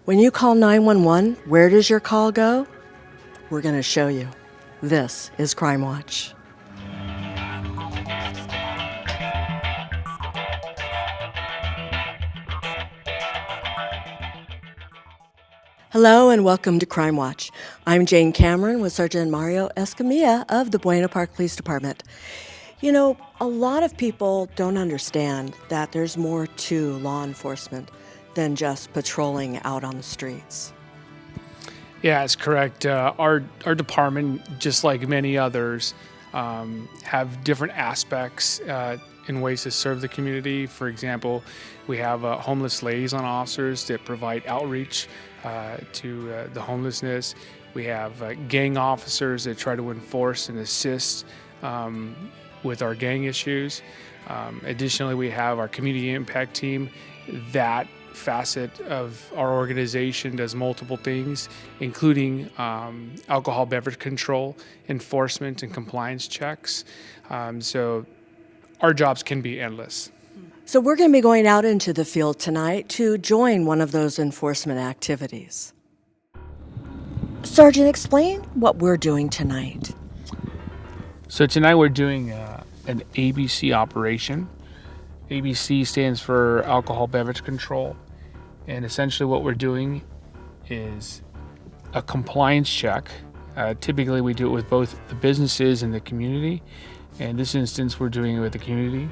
When you call 911, where does your call go? We're going to show you. This is Crime Watch. Hello and welcome to Crime Watch. I'm Jane Cameron with Sergeant Mario Escamilla of the Buena Police Department. You know, a lot of people don't understand that there's more to law enforcement than just patrolling out on the streets. Yeah, it's correct. Our department, just like many others, have different aspects in ways to serve the community. For example, we have homeless liaison officers that provide outreach to the homelessness. We have gang officers that try to enforce and assist with our gang issues. Additionally, we have our community impact team. That facet of our organization does multiple things, including alcohol beverage control, enforcement, and compliance checks. So our jobs can be endless. So we're going to be going out into the field tonight to join one of those enforcement activities. Sergeant, explain what we're doing tonight. So tonight we're doing an ABC operation. ABC stands for alcohol beverage control. And essentially what we're doing is a compliance check. Typically we do it with both the businesses and the community. In this instance, we're doing it with the community.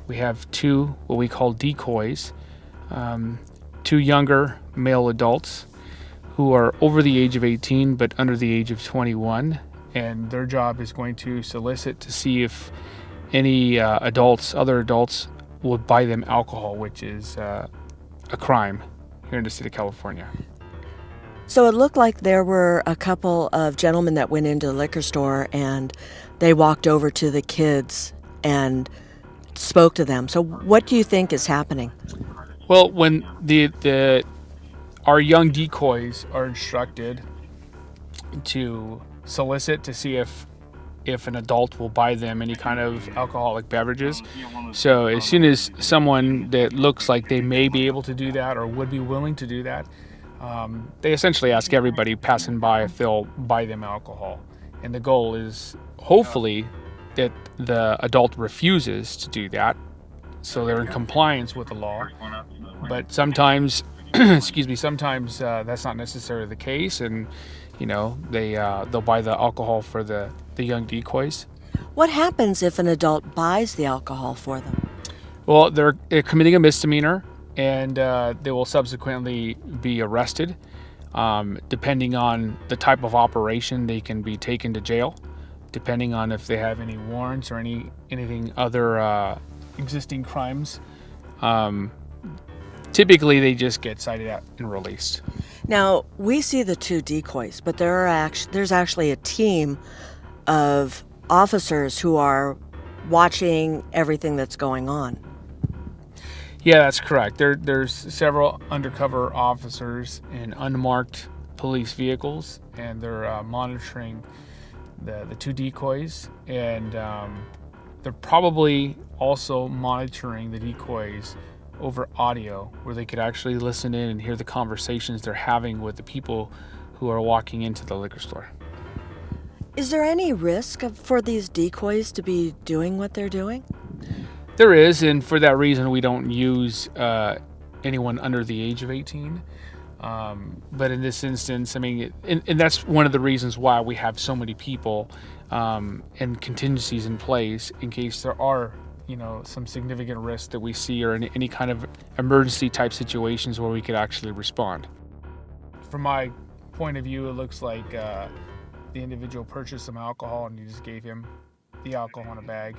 We have two, what we call decoys, two younger male adults who are over the age of 18 but under the age of 21. And their job is going to solicit to see if any other adults would buy them alcohol, which is a crime here in the state of California. So it looked like there were a couple of gentlemen that went into the liquor store and they walked over to the kids and spoke to them. So what do you think is happening? Well, when our young decoys are instructed to solicit to see if an adult will buy them any kind of alcoholic beverages. So as soon as someone that looks like they may be able to do that or would be willing to do that, they essentially ask everybody passing by if they'll buy them alcohol. And the goal is hopefully that the adult refuses to do that, so they're in compliance with the law. But sometimes, sometimes that's not necessarily the case, and they'll buy the alcohol for the young decoys. What happens if an adult buys the alcohol for them? Well, they're committing a misdemeanor, and they will subsequently be arrested. Depending on the type of operation, they can be taken to jail. Depending on if they have any warrants or anything other existing crimes. Typically, they just get cited out and released. Now, we see the two decoys, but there's actually a team of officers who are watching everything that's going on. Yeah, that's correct. There's several undercover officers in unmarked police vehicles, and they're monitoring the two decoys, and they're probably also monitoring the decoys over audio, where they could actually listen in and hear the conversations they're having with the people who are walking into the liquor store. Is there any risk for these decoys to be doing what they're doing? There is, and for that reason we don't use anyone under the age of 18. But in this instance, and that's one of the reasons why we have so many people and contingencies in place in case there are some significant risks that we see, or any kind of emergency type situations where we could actually respond. From my point of view, it looks like the individual purchased some alcohol and you just gave him the alcohol in a bag.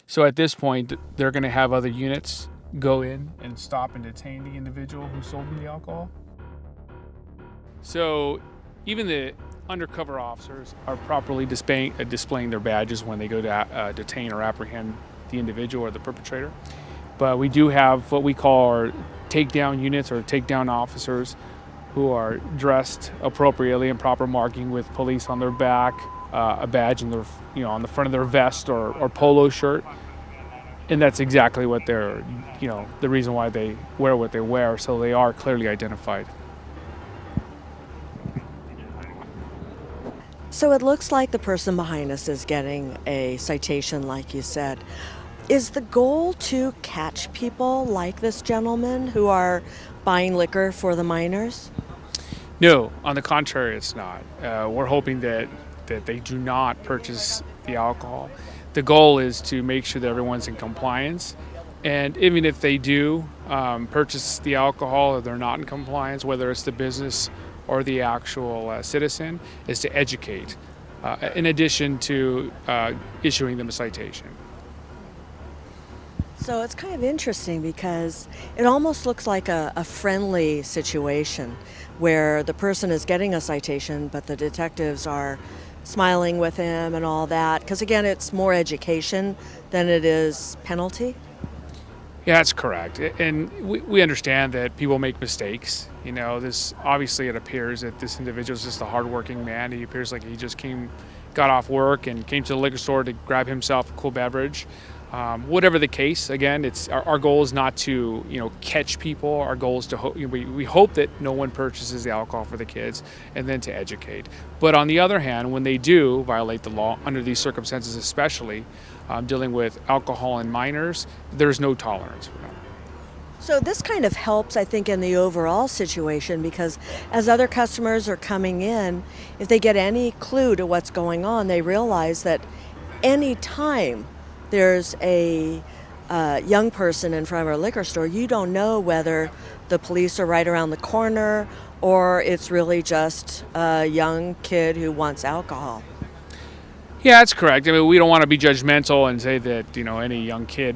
So at this point, they're going to have other units go in and stop and detain the individual who sold him the alcohol. So even the undercover officers are properly displaying their badges when they go to detain or apprehend the individual or the perpetrator. But we do have what we call our takedown units or takedown officers who are dressed appropriately in proper marking with police on their back, a badge in their, on the front of their vest or polo shirt. And that's exactly what they're, the reason why they wear what they wear. So they are clearly identified. So it looks like the person behind us is getting a citation, like you said. Is the goal to catch people like this gentleman who are buying liquor for the minors? No, on the contrary, it's not. We're hoping that they do not purchase the alcohol. The goal is to make sure that everyone's in compliance, and even if they do purchase the alcohol or they're not in compliance, whether it's the business or the actual citizen, is to educate, in addition to issuing them a citation. So it's kind of interesting because it almost looks like a friendly situation where the person is getting a citation, but the detectives are smiling with him and all that. Because again, it's more education than it is penalty. Yeah, that's correct. And we understand that people make mistakes. This obviously it appears that this individual is just a hardworking man. He appears like he just got off work and came to the liquor store to grab himself a cool beverage. Whatever the case, again, it's our goal is not to catch people. Our goal is to we hope that no one purchases the alcohol for the kids, and then to educate. But on the other hand, when they do violate the law under these circumstances, especially dealing with alcohol and minors, there's no tolerance for that. So this kind of helps, I think, in the overall situation because as other customers are coming in, if they get any clue to what's going on, they realize that any time there's a young person in front of a liquor store, you don't know whether the police are right around the corner or it's really just a young kid who wants alcohol. Yeah, that's correct. I mean, we don't want to be judgmental and say that any young kid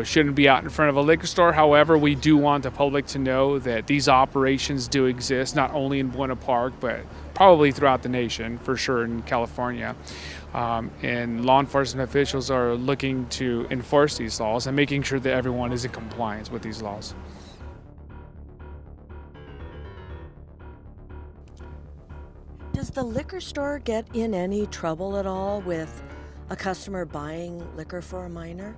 shouldn't be out in front of a liquor store. However, we do want the public to know that these operations do exist, not only in Buena Park, but probably throughout the nation, for sure in California. And law enforcement officials are looking to enforce these laws and making sure that everyone is in compliance with these laws. Does the liquor store get in any trouble at all with a customer buying liquor for a minor?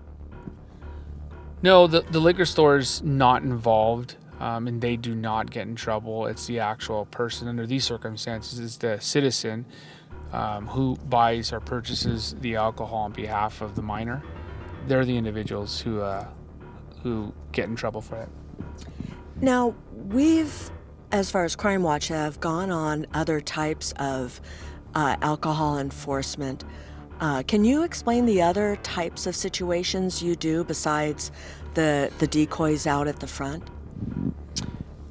No, the liquor store is not involved, and they do not get in trouble. It's the actual person under these circumstances, is the citizen who buys or purchases the alcohol on behalf of the minor. They're the individuals who get in trouble for it. Now, we've, as far as Crime Watch, have gone on other types of alcohol enforcement. Can you explain the other types of situations you do besides the decoys out at the front?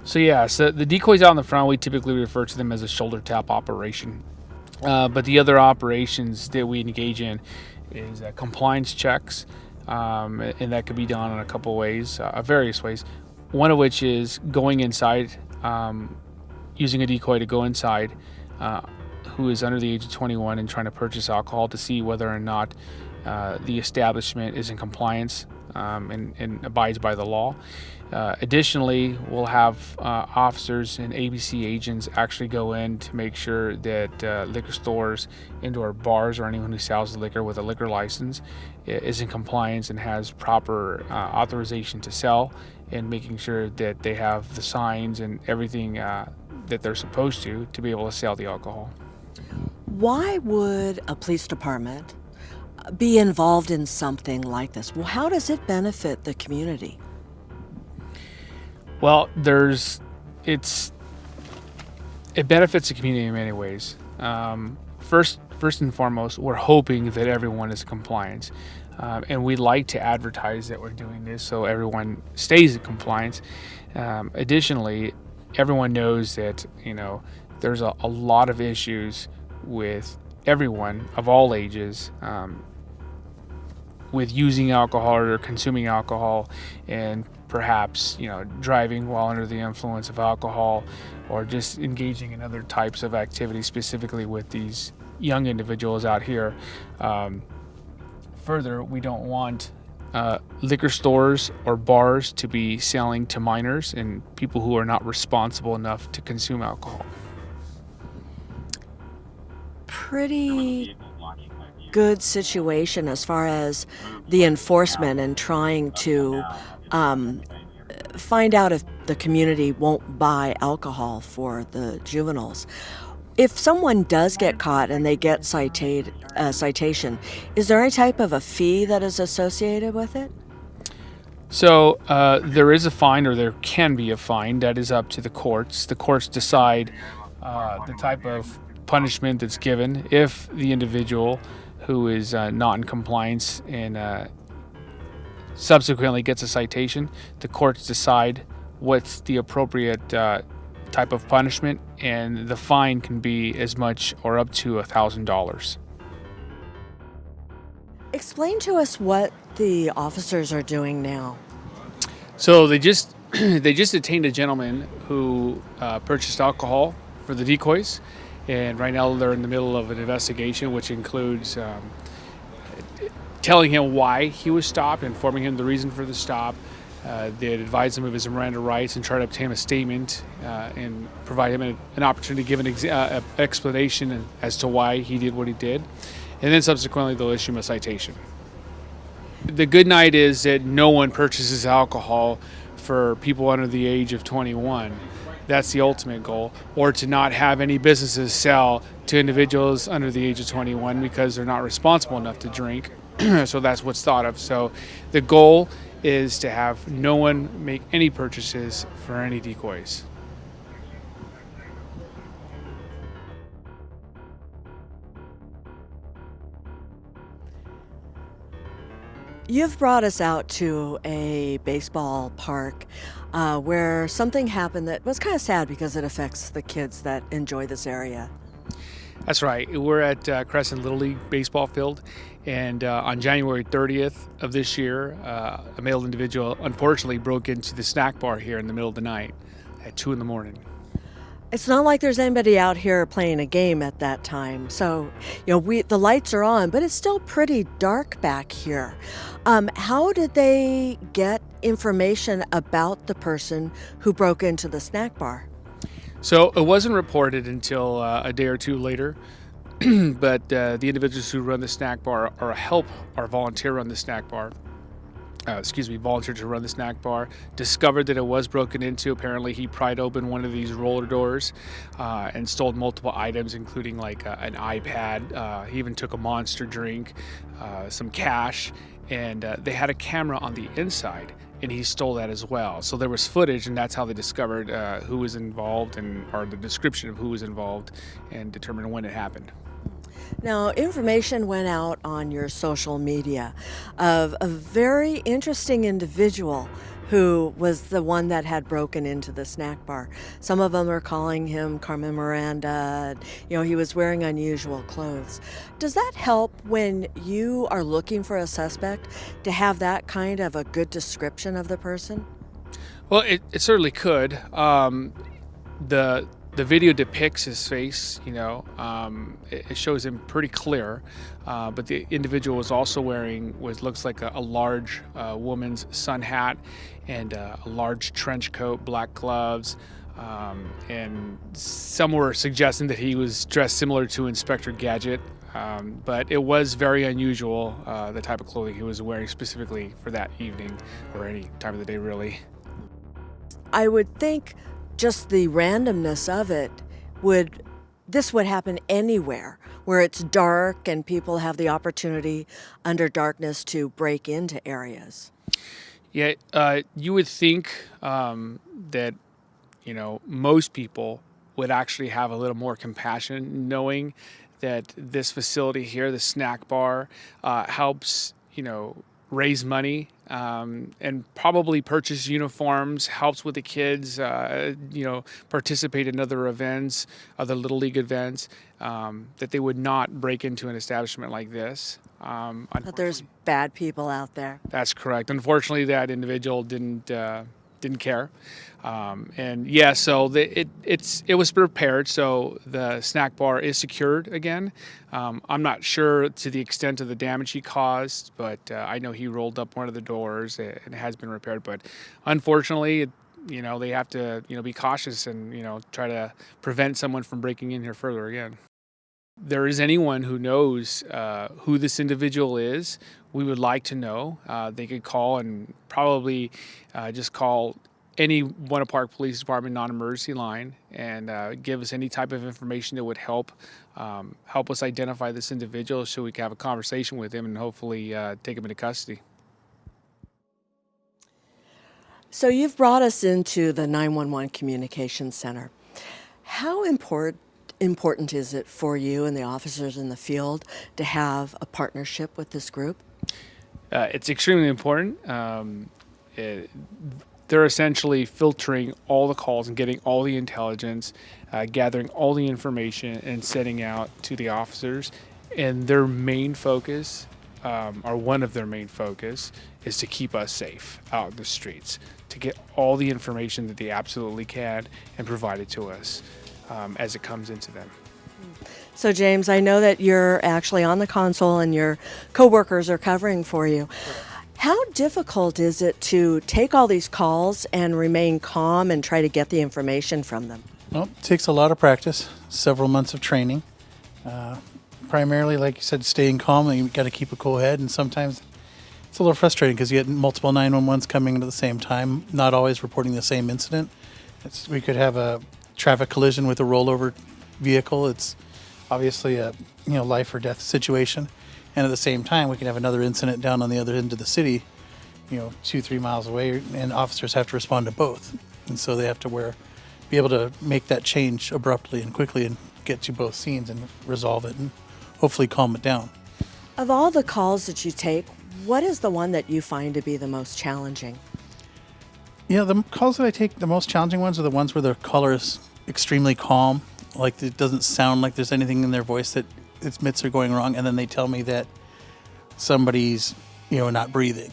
So the decoys out in the front, we typically refer to them as a shoulder tap operation. But the other operations that we engage in is compliance checks, and that could be done in a couple ways, various ways. One of which is going inside, using a decoy to go inside, who is under the age of 21 and trying to purchase alcohol to see whether or not the establishment is in compliance and abides by the law. Additionally, we'll have officers and ABC agents actually go in to make sure that liquor stores, indoor bars, or anyone who sells the liquor with a liquor license is in compliance and has proper authorization to sell, and making sure that they have the signs and everything that they're supposed to be able to sell the alcohol. Why would a police department be involved in something like this? Well, how does it benefit the community? Well, it benefits the community in many ways. First and foremost, we're hoping that everyone is in compliance, and we like to advertise that we're doing this so everyone stays in compliance. Additionally, everyone knows that there's a lot of issues with everyone of all ages with using alcohol or consuming alcohol, and perhaps driving while under the influence of alcohol, or just engaging in other types of activities, specifically with these young individuals out here. Further, we don't want liquor stores or bars to be selling to minors and people who are not responsible enough to consume alcohol. Pretty good situation as far as the enforcement and trying to um, find out if the community won't buy alcohol for the juveniles. If someone does get caught and they get citation, is there any type of a fee that is associated with it? So there is a fine, or there can be a fine. That is up to the courts. The courts decide the type of punishment that's given. If the individual who is not in compliance and subsequently gets a citation, the courts decide what's the appropriate type of punishment, and the fine can be as much or up to $1,000. Explain to us what the officers are doing now. So they just they just detained a gentleman who purchased alcohol for the decoys, and right now they're in the middle of an investigation, which includes telling him why he was stopped, informing him the reason for the stop. They advised him of his Miranda rights and try to obtain a statement and provide him an opportunity to give an explanation as to why he did what he did, and then subsequently they'll issue him a citation. The good night is that no one purchases alcohol for people under the age of 21. That's the ultimate goal. Or to not have any businesses sell to individuals under the age of 21 because they're not responsible enough to drink. So that's what's thought of. So the goal is to have no one make any purchases for any decoys. You've brought us out to a baseball park where something happened that was kind of sad because it affects the kids that enjoy this area. That's right. We're at Crescent Little League baseball field, and on January 30th of this year, a male individual unfortunately broke into the snack bar here in the middle of the night at 2 in the morning. It's not like there's anybody out here playing a game at that time. So, the lights are on, but it's still pretty dark back here. How did they get information about the person who broke into the snack bar? So it wasn't reported until a day or two later, but the individuals who run the snack bar or volunteer run the snack bar, volunteer to run the snack bar, discovered that it was broken into. Apparently, he pried open one of these roller doors and stole multiple items, including like an iPad. He even took a Monster drink, some cash, and they had a camera on the inside, and he stole that as well. So there was footage, and that's how they discovered who was involved, or the description of who was involved, and determined when it happened. Now, information went out on your social media of a very interesting individual who was the one that had broken into the snack bar. Some of them are calling him Carmen Miranda. He was wearing unusual clothes. Does that help when you are looking for a suspect to have that kind of a good description of the person? Well, it certainly could. The video depicts his face. It shows him pretty clear. But the individual was also wearing what looks like a large woman's sun hat and a large trench coat, black gloves. And some were suggesting that he was dressed similar to Inspector Gadget. But it was very unusual, the type of clothing he was wearing specifically for that evening, or any time of the day, really. I would think just the randomness of it would happen anywhere where it's dark and people have the opportunity under darkness to break into areas. Yeah, you would think that most people would actually have a little more compassion, knowing that this facility here, the snack bar, helps raise money and probably purchase uniforms, helps with the kids, participate in other events, other Little League events, that they would not break into an establishment like this. But there's bad people out there. That's correct. Unfortunately, that individual didn't care, and yeah, so it was prepared. So the snack bar is secured again. I'm not sure to the extent of the damage he caused, but I know he rolled up one of the doors and it has been repaired. But unfortunately, they have to be cautious and try to prevent someone from breaking in here further again. there is anyone who knows who this individual is, we would like to know. They could call and probably just call any Buena Park Police Department non-emergency line and give us any type of information that would help us identify this individual, so we can have a conversation with him and hopefully take him into custody. So you've brought us into the 911 Communications Center. How important is it for you and the officers in the field to have a partnership with this group? It's extremely important. They're essentially filtering all the calls and getting all the intelligence, gathering all the information and sending out to the officers. And their main focus, or one of their main focus, is to keep us safe out in the streets, to get all the information that they absolutely can and provide it to us as it comes into them. So James, I know that you're actually on the console and your coworkers are covering for you. How difficult is it to take all these calls and remain calm and try to get the information from them? Well, it takes a lot of practice, several months of training. Primarily, like you said, staying calm, and you've got to keep a cool head. And sometimes it's a little frustrating because you get multiple 911s coming at the same time, not always reporting the same incident. We could have a traffic collision with a rollover vehicle. It's obviously a life or death situation. And at the same time, we can have another incident down on the other end of the city, 2-3 miles away, and officers have to respond to both. And so they have to be able to make that change abruptly and quickly and get to both scenes and resolve it and hopefully calm it down. Of all the calls that you take, what is the one that you find to be the most challenging? The calls that I take, the most challenging ones are the ones where the caller is extremely calm, like it doesn't sound like there's anything in their voice that admits they're going wrong, and then they tell me that somebody's not breathing,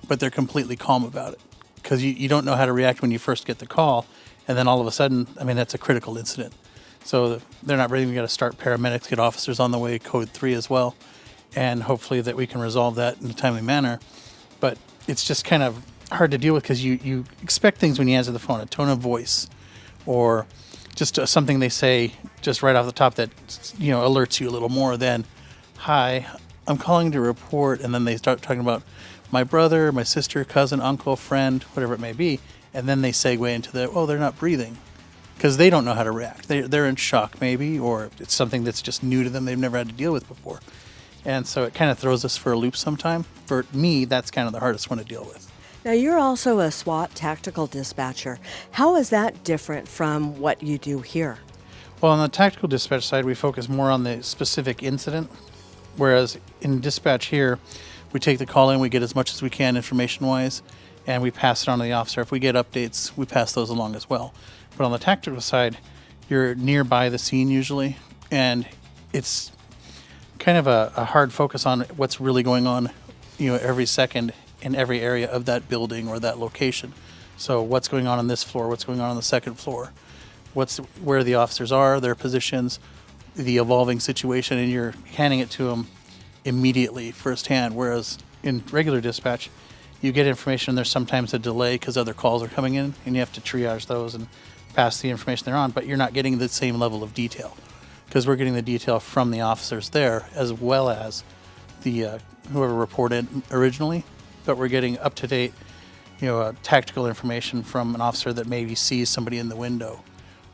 but they're completely calm about it, because you don't know how to react when you first get the call, and then all of a sudden, that's a critical incident. So they're not breathing. We got to start paramedics, get officers on the way, code 3 as well, and hopefully that we can resolve that in a timely manner. But it's just kind of hard to deal with because you expect things when you answer the phone, a tone of voice, or just something they say just right off the top that alerts you a little more than, "Hi, I'm calling to report," and then they start talking about my brother, my sister, cousin, uncle, friend, whatever it may be, and then they segue into they're not breathing, because they don't know how to react. They're in shock maybe, or it's something that's just new to them they've never had to deal with before, and so it kind of throws us for a loop sometime. For me, that's kind of the hardest one to deal with. Now, you're also a SWAT tactical dispatcher. How is that different from what you do here? Well, on the tactical dispatch side, we focus more on the specific incident, whereas in dispatch here, we take the call in, we get as much as we can information-wise, and we pass it on to the officer. If we get updates, we pass those along as well. But on the tactical side, you're nearby the scene usually, and it's kind of a hard focus on what's really going on, every second in every area of that building or that location. So what's going on this floor, what's going on the second floor, where the officers are, their positions, the evolving situation, and you're handing it to them immediately firsthand. Whereas in regular dispatch, you get information and there's sometimes a delay because other calls are coming in and you have to triage those and pass the information they're on, but you're not getting the same level of detail because we're getting the detail from the officers there as well as the whoever reported originally, but we're getting up-to-date tactical information from an officer that maybe sees somebody in the window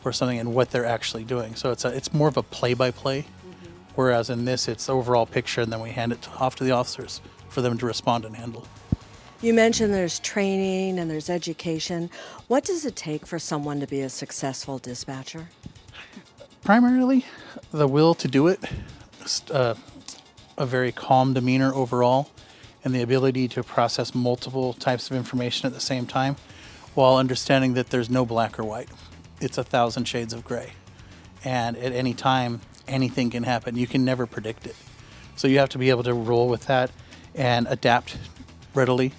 or something and what they're actually doing. So it's more of a play-by-play, whereas in this it's overall picture and then we hand it off to the officers for them to respond and handle. You mentioned there's training and there's education. What does it take for someone to be a successful dispatcher? Primarily the will to do it, a very calm demeanor overall, and the ability to process multiple types of information at the same time while understanding that there's no black or white. It's 1,000 shades of gray. And at any time, anything can happen. You can never predict it. So you have to be able to roll with that and adapt readily.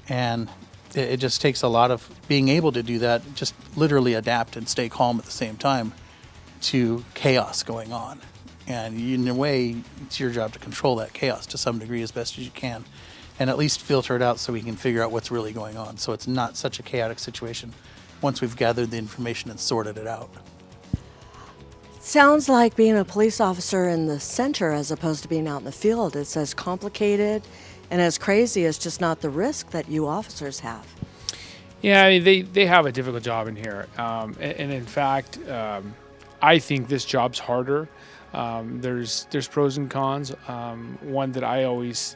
And it just takes a lot of being able to do that, just literally adapt and stay calm at the same time to chaos going on. And in a way, it's your job to control that chaos to some degree as best as you can, and at least filter it out so we can figure out what's really going on. So it's not such a chaotic situation once we've gathered the information and sorted it out. Sounds like being a police officer in the center as opposed to being out in the field. It's as complicated and as crazy as just not the risk that you officers have. Yeah, I mean, they have a difficult job in here, and in fact, I think this job's harder. There's pros and cons. One that I always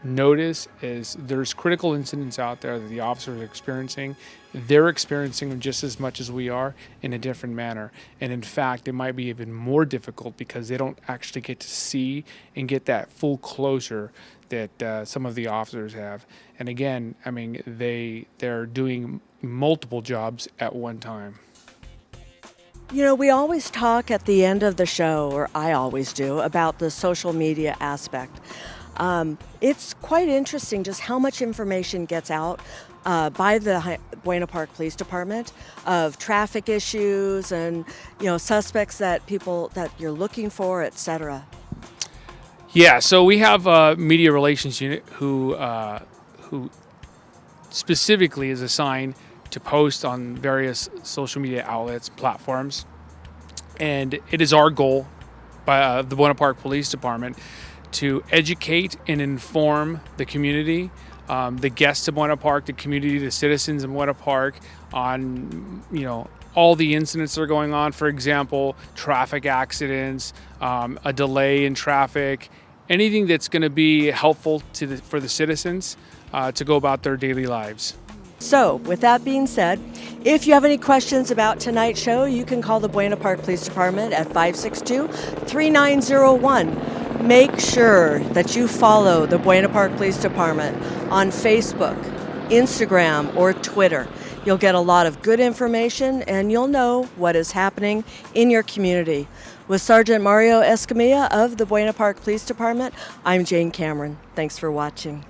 notice is there's critical incidents out there that the officers are experiencing. They're experiencing them just as much as we are in a different manner, and in fact, it might be even more difficult because they don't actually get to see and get that full closure that some of the officers have. And again, I mean, they're doing multiple jobs at one time. We always talk at the end of the show, or I always do, about the social media aspect. It's quite interesting just how much information gets out by the Buena Park Police Department of traffic issues and suspects that you're looking for, etc. Yeah, so we have a media relations unit who specifically is assigned to post on various social media outlets, platforms, and it is our goal by the Buena Park Police Department to educate and inform the community, the guests of Buena Park, the community, the citizens of Buena Park on all the incidents that are going on. For example, traffic accidents, a delay in traffic, anything that's going to be helpful for the citizens to go about their daily lives. So, with that being said, if you have any questions about tonight's show, you can call the Buena Park Police Department at 562-3901. Make sure that you follow the Buena Park Police Department on Facebook, Instagram, or Twitter. You'll get a lot of good information and you'll know what is happening in your community. With Sergeant Mario Escamilla of the Buena Park Police Department, I'm Jane Cameron. Thanks for watching.